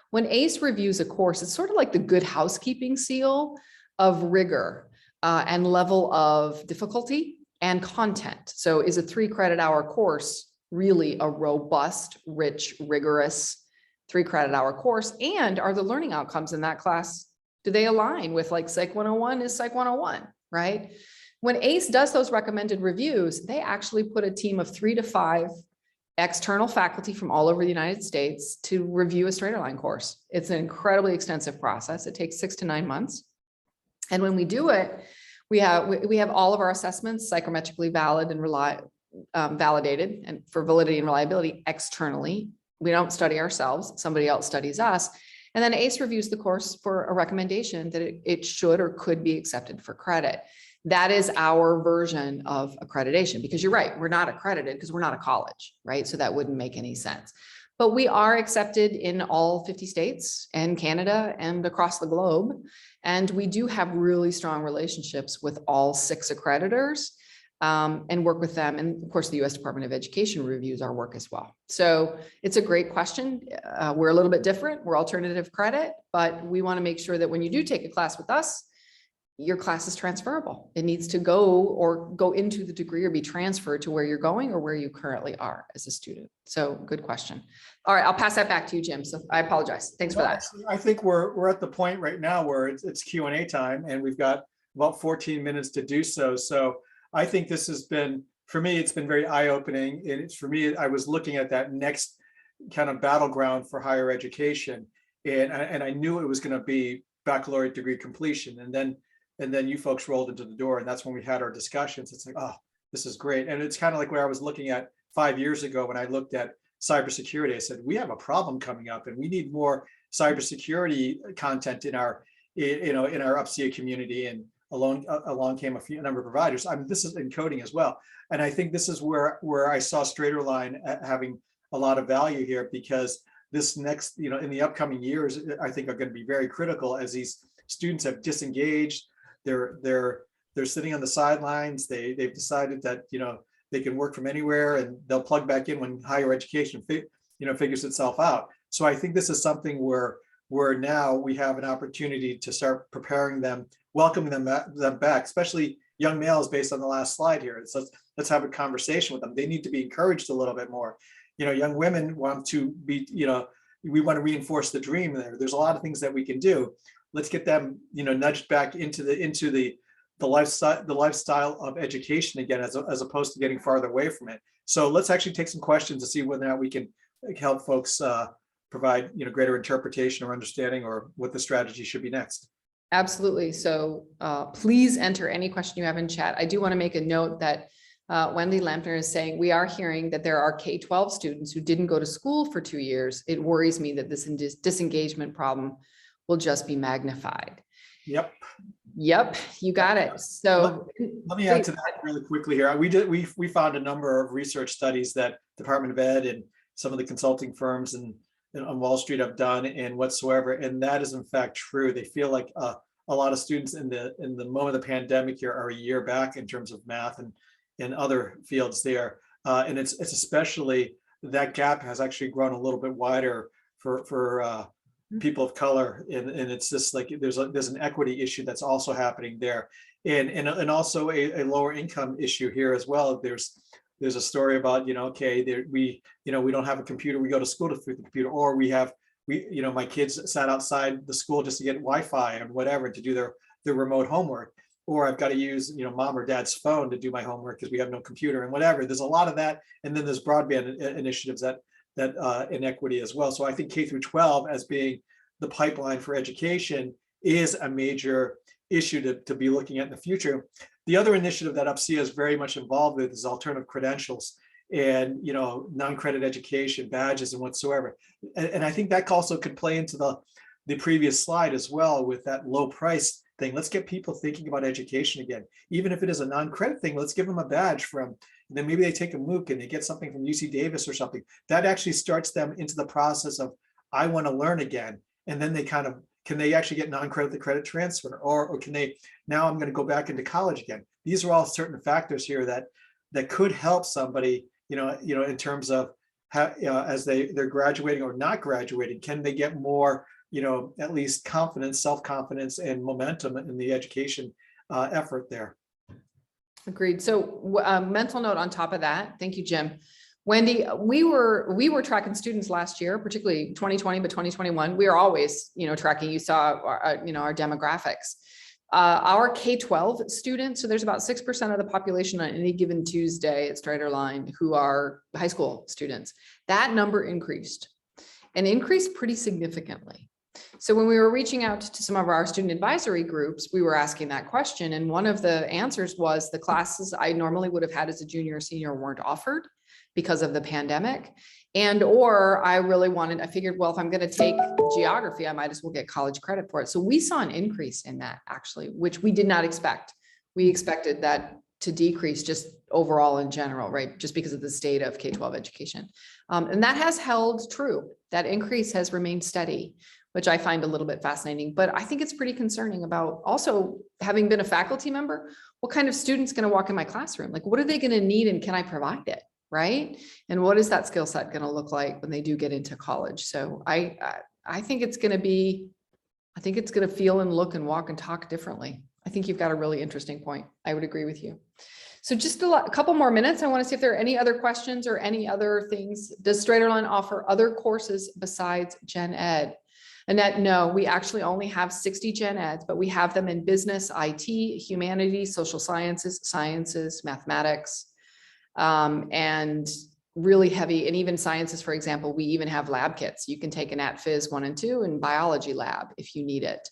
When ACE reviews a course, it's sort of like the good housekeeping seal of rigor and level of difficulty and content. So is a 3 credit hour course really a robust, rich, rigorous 3 credit hour course? And are the learning outcomes in that class, do they align with like Psych 101 is Psych 101, right? When ACE does those recommended reviews, they actually put a team of 3 to 5 external faculty from all over the United States to review a straight line course. It's an incredibly extensive process. It takes 6 to 9 months. And when we do it, we have all of our assessments psychometrically valid and validated and for validity and reliability externally. We don't study ourselves, somebody else studies us. And then ACE reviews the course for a recommendation that it should or could be accepted for credit. That is our version of accreditation, because you're right, we're not accredited because we're not a college, right? So that wouldn't make any sense. But we are accepted in all 50 states and Canada and across the globe. And we do have really strong relationships with all 6 accreditors and work with them. And of course, the US Department of Education reviews our work as well. So it's a great question. We're a little bit different. We're alternative credit, but we want to make sure that when you do take a class with us, your class is transferable. It needs to go into the degree or be transferred to where you're going or where you currently are as a student. So good question. All right, I'll pass that back to you, Jim. So I apologize. Thanks for that. I think we're at the point right now where it's Q&A time, and we've got about 14 minutes to do so. So I think this has been, for me, it's been very eye-opening. And it's, for me, I was looking at that next kind of battleground for higher education, and I knew it was going to be baccalaureate degree completion, and then you folks rolled into the door, and that's when we had our discussions. It's like, oh, this is great. And it's kind of like where I was looking at 5 years ago when I looked at cybersecurity. I said, we have a problem coming up, and we need more cybersecurity content in our UPSIA community. And along came a number of providers. I mean, this is in coding as well. And I think this is where I saw Straighterline having a lot of value here, because this next, in the upcoming years, I think are going to be very critical as these students have disengaged. They're sitting on the sidelines. They've decided that they can work from anywhere, and they'll plug back in when higher education figures itself out. So I think this is something where now we have an opportunity to start preparing them, welcoming them back, especially young males, based on the last slide here. So let's have a conversation with them. They need to be encouraged a little bit more. Young women want to be, we want to reinforce the dream there. There's a lot of things that we can do. Let's get them, nudged back into the lifestyle of education again, as opposed to getting farther away from it. So let's actually take some questions to see whether or not we can help folks provide greater interpretation or understanding, or what the strategy should be next. Absolutely. So please enter any question you have in chat. I do want to make a note that Wendy Lampner is saying, we are hearing that there are K-12 students who didn't go to school for 2 years. It worries me that this disengagement problem will just be magnified. Yep, you got it. So let me add to that really quickly here. We found a number of research studies that Department of Ed and some of the consulting firms and on Wall Street have done and whatsoever, and that is in fact true. They feel like a lot of students in the moment of the pandemic here are a year back in terms of math and other fields there, and it's especially, that gap has actually grown a little bit wider for people of color, and it's just like there's an equity issue that's also happening there, and also a lower income issue here as well. There's a story about we don't have a computer, we go to school through the computer, or my kids sat outside the school just to get Wi-Fi and whatever to do their remote homework, or I've got to use mom or dad's phone to do my homework because we have no computer and whatever. There's a lot of that, and then there's broadband initiatives that inequity as well. So I think K through 12 as being the pipeline for education is a major issue to be looking at in the future. The other initiative that UPSIA is very much involved with is alternative credentials and non-credit education, badges and whatsoever. And I think that also could play into the previous slide as well with that low price thing. Let's get people thinking about education again. Even if it is a non-credit thing, let's give them a badge and then maybe they take a MOOC and they get something from UC Davis or something. That actually starts them into the process of, I want to learn again. And then they kind of Can they actually get non-credit to credit transfer? Or can they, now I'm going to go back into college again? These are all certain factors here that could help somebody, in terms of how, as they're graduating or not graduating, can they get more, at least confidence, self-confidence, and momentum in the education effort there. Agreed. So mental note on top of that. Thank you, Jim. Wendy, we were tracking students last year, particularly 2020, but 2021, we are always, tracking. You saw, our demographics. Our K-12 students, so there's about 6% of the population on any given Tuesday at Straighterline who are high school students. That number increased pretty significantly. So when we were reaching out to some of our student advisory groups, we were asking that question. And one of the answers was the classes I normally would have had as a junior or senior weren't offered because of the pandemic. Or I figured, well, if I'm going to take geography, I might as well get college credit for it. So we saw an increase in that actually, which we did not expect. We expected that to decrease just overall in general, right? Just because of the state of K-12 education. And that has held true. That increase has remained steady, which I find a little bit fascinating, but I think it's pretty concerning about also having been a faculty member, what kind of student's going to walk in my classroom? Like, what are they going to need and can I provide it? Right? And what is that skill set going to look like when they do get into college? So I think it's going to feel and look and walk and talk differently. I think you've got a really interesting point. I would agree with you. So just a couple more minutes. I want to see if there are any other questions or any other things. Does Straighterline offer other courses besides Gen Ed? Annette, no, we actually only have 60 Gen Eds, but we have them in business, IT, humanities, social sciences, mathematics, and really heavy, and even sciences, for example, we even have lab kits. You can take an AtPhys 1 and 2 and biology lab if you need it.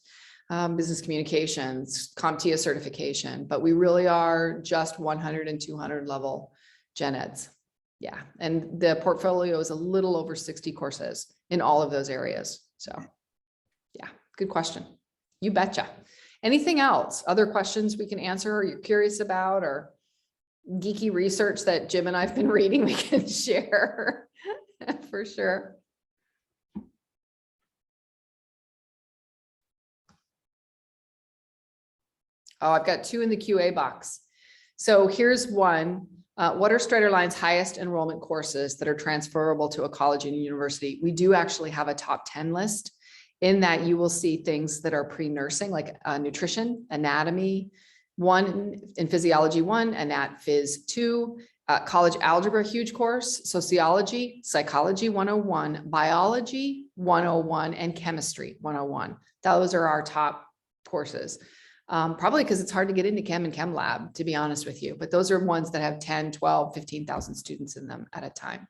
Business communications, CompTIA certification, but we really are just 100 and 200 level Gen Eds. Yeah, and the portfolio is a little over 60 courses in all of those areas. So yeah, good question. You betcha. Anything else? Other questions we can answer or you're curious about, or geeky research that Jim and I've been reading we can share for sure. Oh, I've got two in the QA box. So here's one. What are Straighterline's highest enrollment courses that are transferable to a college and university? We do actually have a top 10 list in that you will see things that are pre-nursing, like nutrition, anatomy 1, and physiology 1, and AtPhys 2, college algebra, huge course, sociology, psychology 101, biology 101, and chemistry 101. Those are our top courses. Probably because it's hard to get into chem and chem lab, to be honest with you, but those are ones that have 10, 12, 15,000 students in them at a time.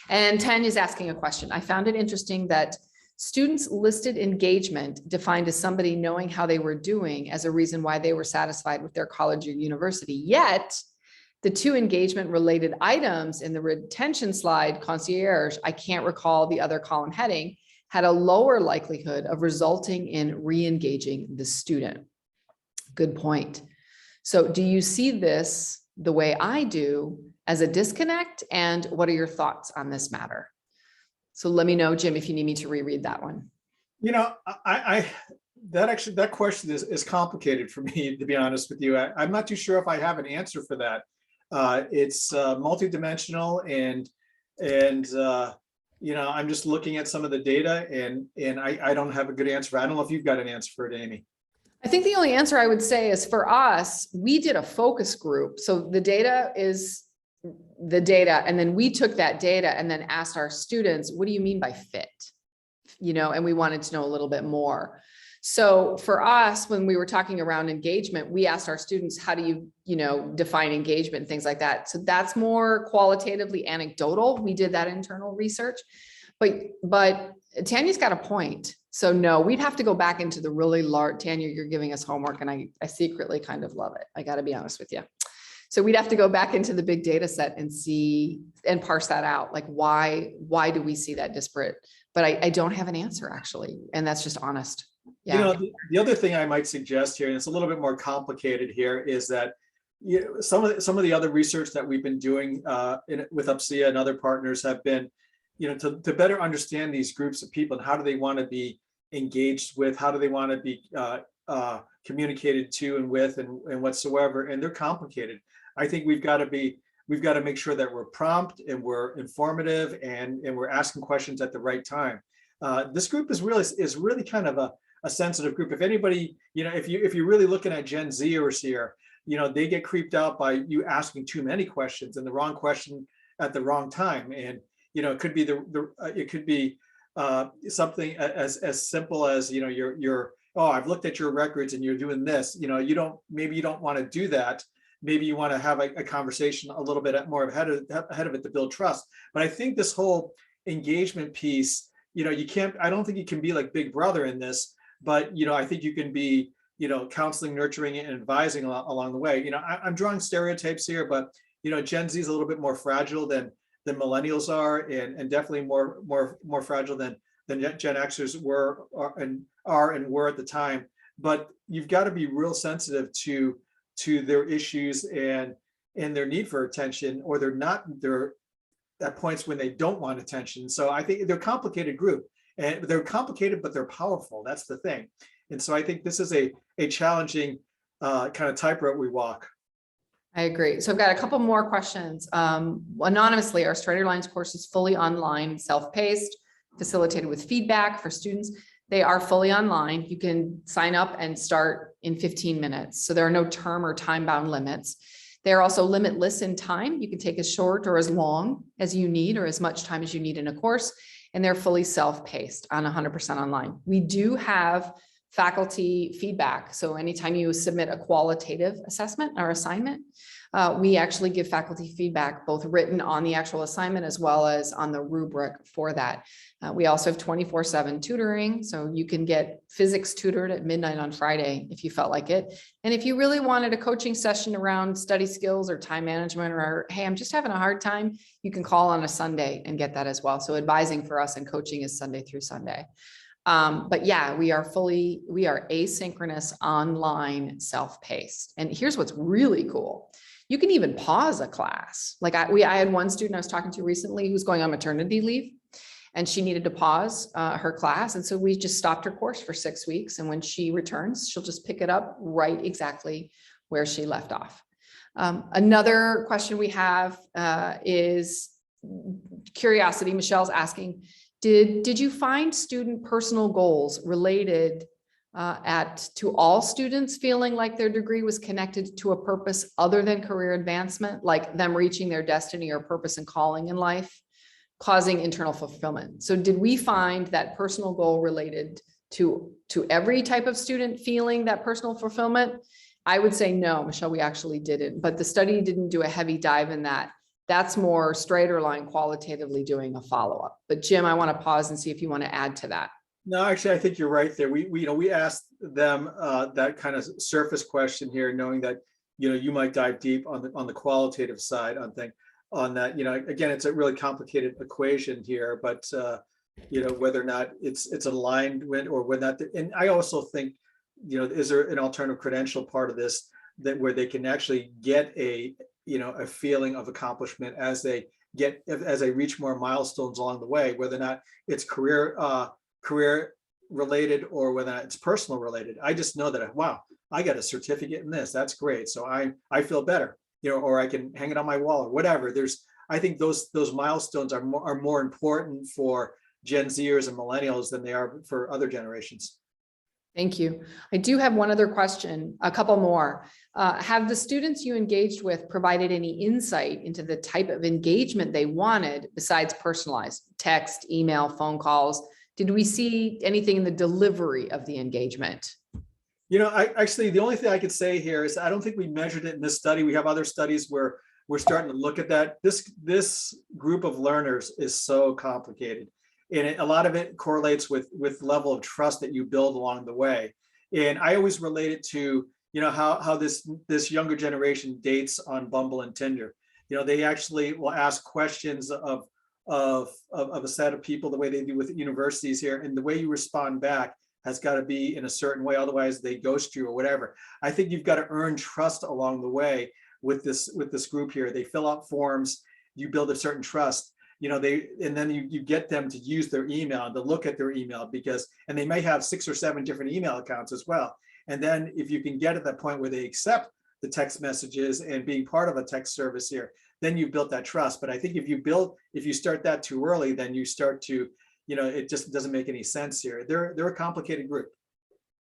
And Tanya's asking a question. I found it interesting that students listed engagement defined as somebody knowing how they were doing as a reason why they were satisfied with their college or university. Yet the 2 engagement related items in the retention slide, concierge, I can't recall the other column heading, had a lower likelihood of resulting in re-engaging the student. Good point. So do you see this the way I do as a disconnect? And what are your thoughts on this matter? So let me know, Jim, if you need me to reread that one. That question is complicated for me, to be honest with you. I'm not too sure if I have an answer for that. It's multidimensional and I'm just looking at some of the data and I don't have a good answer. I don't know if you've got an answer for it, Amy. I think the only answer I would say is for us, we did a focus group. So the data is the data. And then we took that data and then asked our students, what do you mean by fit? And we wanted to know a little bit more. So for us, when we were talking around engagement, we asked our students, how do you, define engagement and things like that. So that's more qualitatively anecdotal. We did that internal research, but Tanya's got a point. So no, we'd have to go back into the really large, Tanya, you're giving us homework and I secretly kind of love it. I got to be honest with you. So we'd have to go back into the big data set and see and parse that out. Like why do we see that disparate? But I don't have an answer actually. And that's just honest. Yeah. The other thing I might suggest here, and it's a little bit more complicated here, is that some of the other research that we've been doing with UPSIA and other partners have been, to better understand these groups of people and how do they want to be engaged with, how do they want to be communicated to and with and whatsoever, and they're complicated. I think we've got to make sure that we're prompt and we're informative and we're asking questions at the right time. This group is really kind of a sensitive group. If anybody, if you're really looking at Gen Zers here, they get creeped out by you asking too many questions and the wrong question at the wrong time. And it could be it could be something as simple as you're oh, I've looked at your records and you're doing this. Maybe you don't want to do that. Maybe you want to have a conversation a little bit more ahead of it to build trust. But I think this whole engagement piece, I don't think you can be like Big Brother in this, but I think you can be counseling, nurturing, and advising along the way. I'm drawing stereotypes here, but Gen Z is a little bit more fragile than millennials are, and definitely more fragile than Gen Xers are and were at the time. But you've got to be real sensitive to their issues and their need for attention, or they're at points when they don't want attention. So I think they're a complicated group, and they're complicated, but they're powerful. That's the thing. And so I think this is a challenging kind of tightrope we walk. I agree. So I've got a couple more questions. Anonymously, our Straighter Lines course is fully online, self-paced, facilitated with feedback for students. They are fully online. You can sign up and start in 15 minutes. So there are no term or time-bound limits. They're also limitless in time. You can take as short or as long as you need, or as much time as you need in a course. And they're fully self-paced on 100% online. We do have faculty feedback. So anytime you submit a qualitative assessment or assignment, we actually give faculty feedback, both written on the actual assignment as well as on the rubric for that. We also have 24/7 tutoring. So you can get physics tutored at midnight on Friday if you felt like it. And if you really wanted a coaching session around study skills or time management, or, hey, I'm just having a hard time, you can call on a Sunday and get that as well. So advising for us and coaching is Sunday through Sunday. But yeah, we are asynchronous, online, self-paced. And here's what's really cool. You can even pause a class. Like I had one student I was talking to recently who's going on maternity leave, and she needed to pause her class. And so we just stopped her course for 6 weeks. And when she returns, she'll just pick it up right exactly where she left off. Another question we have is curiosity. Michelle's asking, did you find student personal goals related to all students feeling like their degree was connected to a purpose other than career advancement, like them reaching their destiny or purpose and calling in life, causing internal fulfillment? So did we find that personal goal related to every type of student feeling that personal fulfillment? I would say no, Michelle, we actually didn't, but the study didn't do a heavy dive in that. That's more Straighter Line qualitatively doing a follow-up. But Jim, I want to pause and see if you want to add to that. No, actually, I think you're right there. We asked them that kind of surface question here, knowing that you might dive deep on the qualitative side on that. Again, it's a really complicated equation here, but whether or not it's aligned with, or whether not. And I also think is there an alternative credential part of this where they can actually get a feeling of accomplishment as they reach more milestones along the way, whether or not it's career related or whether or not it's personal related. I just know that, wow, I got a certificate in this. That's great. So I feel better, or I can hang it on my wall or whatever. I think those milestones are more important for Gen Zers and millennials than they are for other generations. Thank you. I do have one other question, a couple more. Have the students you engaged with provided any insight into the type of engagement they wanted besides personalized text, email, phone calls? Did we see anything in the delivery of the engagement? Actually, the only thing I could say here is I don't think we measured it in this study. We have other studies where we're starting to look at that. This group of learners is so complicated. And a lot of it correlates with level of trust that you build along the way. And I always relate it to, how this younger generation dates on Bumble and Tinder. They actually will ask questions of a set of people the way they do with universities here, and the way you respond back has got to be in a certain way, otherwise they ghost you or whatever. I think you've got to earn trust along the way with this group here. They fill out forms, you build a certain trust. and then you get them to use their email and to look at their email and they may have 6 or 7 different email accounts as well. And then if you can get at that point where they accept the text messages and being part of a text service here, then you built that trust. But I think if you start that too early, then you start to, it just doesn't make any sense here. They're a complicated group.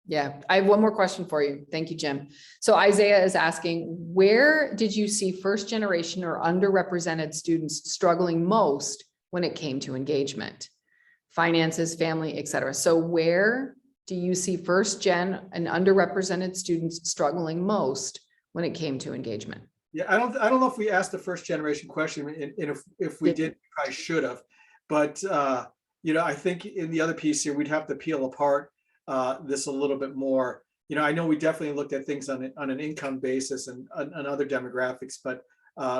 Yeah, I have one more question for you. Thank you, Jim. So Isaiah is asking, where did you see first generation or underrepresented students struggling most when it came to engagement? Finances, family, et cetera. So where do you see first gen and underrepresented students struggling most when it came to engagement? Yeah, I don't know if we asked the first generation question, and if we did, I should have. But I think in the other piece here, we'd have to peel apart this a little bit more. I know we definitely looked at things on an income basis and other demographics, but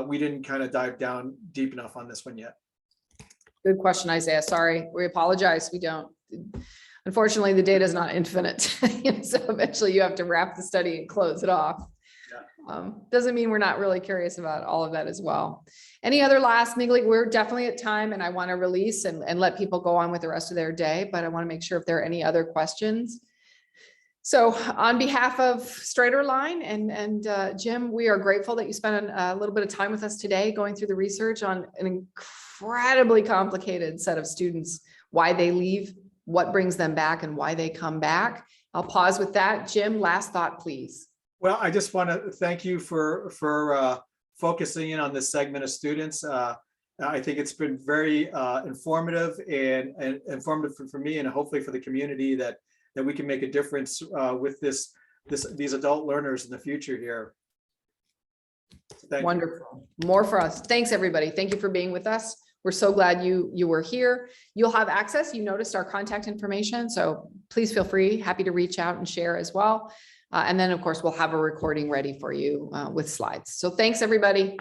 we didn't kind of dive down deep enough on this one yet. Good question, Isaiah. Sorry, we apologize. We don't. Unfortunately, the data is not infinite. So eventually you have to wrap the study and close it off. Yeah. Doesn't mean we're not really curious about all of that as well. Any other last niggly? We're definitely at time and I want to release and let people go on with the rest of their day, but I want to make sure if there are any other questions. So on behalf of Straighter Line and Jim, we are grateful that you spent a little bit of time with us today going through the research on an incredibly complicated set of students, why they leave, what brings them back, and why they come back. I'll pause with that. Jim, last thought, please. Well, I just want to thank you for focusing in on this segment of students. I think it's been very informative and informative for me and hopefully for the community that we can make a difference with these adult learners in the future here. Wonderful. More for us. Thanks, everybody. Thank you for being with us. We're so glad you were here. You'll have access. You noticed our contact information, so please feel free. Happy to reach out and share as well. And then, of course, we'll have a recording ready for you with slides. So thanks, everybody.